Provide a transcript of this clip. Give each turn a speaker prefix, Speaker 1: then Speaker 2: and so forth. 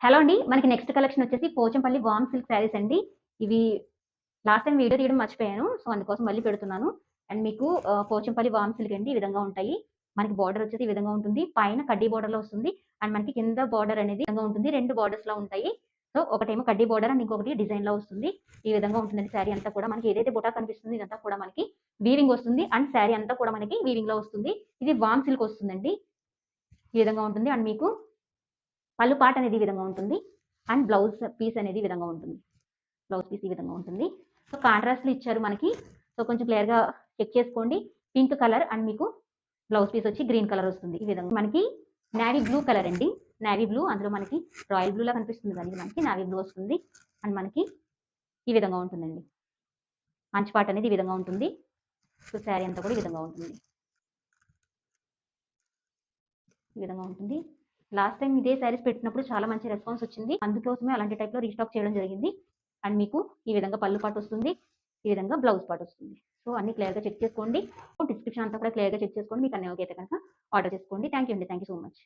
Speaker 1: Hello అండి. మనకి next collection వచ్చేసి పోచంపల్లి వార్మ్ సిల్క్ శారీస్ అండి. ఇవి లాస్ట్ టైమ్ వీడియో తీయడం మర్చిపోయాను. సో, అందుకోసం మళ్ళీ పెడుతున్నాను. అండ్ మీకు పోచంపల్లి వార్మ్ సిల్క్ అండి. ఈ విధంగా ఉంటాయి. మనకి బార్డర్ వచ్చేసి ఈ విధంగా ఉంటుంది. పైన కడ్డీ బార్డర్‌లో వస్తుంది. అండ్ మనకి కింద బార్డర్ అనేది ఈ విధంగా ఉంటుంది. 2 బార్డర్స్‌లా ఉంటాయి. సో, ఒకటేమో కడ్డీ బార్డర్ అండ్ ఇంకొకటి డిజైన్‌లో వస్తుంది. ఈ విధంగా ఉంటుందండి శారీ అంతా కూడా. మనకి ఏదైతే బుటా కనిపిస్తుందో ఇదంతా కూడా మనకి వీవింగ్ వస్తుంది. అండ్ శారీ అంతా కూడా మనకి వీవింగ్‌లో వస్తుంది. ఇది వార్మ్ సిల్క్ వస్తుందండి. ఈ విధంగా ఉంటుంది. అండ్ మీకు పళ్ళు పార్ట్ అనేది ఈ విధంగా ఉంటుంది. అండ్ బ్లౌజ్ పీస్ అనేది ఈ విధంగా ఉంటుంది. బ్లౌజ్ పీస్ ఈ విధంగా ఉంటుంది. సో, కాంట్రాస్ట్‌లో ఇచ్చారు మనకి. సో, కొంచెం క్లియర్‌గా చెక్ చేసుకోండి. పింక్ కలర్ అండ్ మీకు బ్లౌజ్ పీస్ వచ్చి గ్రీన్ కలర్ వస్తుంది. ఈ విధంగా మనకి నేవీ బ్లూ కలర్ అండి. నేవీ బ్లూ అందులో మనకి రాయల్ బ్లూలా కనిపిస్తుంది కానీ ఇది మనకి నేవీ బ్లూ వస్తుంది. అండ్ మనకి ఈ విధంగా ఉంటుందండి. మంచి పార్ట్ అనేది ఈ విధంగా ఉంటుంది. సో, శారీ అంతా కూడా ఈ విధంగా ఉంటుంది. ఈ విధంగా ఉంటుంది. లాస్ట్ టైమ్ ఇదే శారీస్ పెట్టినప్పుడు చాలా మంచి రెస్పాన్స్ వచ్చింది. అందుకోసమే అలాంటి టైప్‌లో రీస్టాక్ చేయడం జరిగింది. అండ్ మీకు ఈ విధంగా పళ్ళు పార్ట్ వస్తుంది. ఈ విధంగా బ్లౌజ్ పార్ట్ వస్తుంది. సో, అన్నీ క్లియర్‌గా చెక్ చేసుకోండి. డిస్క్రిప్షన్ అంతా కూడా క్లియర్‌గా చెక్ చేసుకోండి. మీకు అన్నీ ఓకే అయితే కనుక ఆర్డర్ చేసుకోండి. థాంక్ యూ అండి. Thank you so much.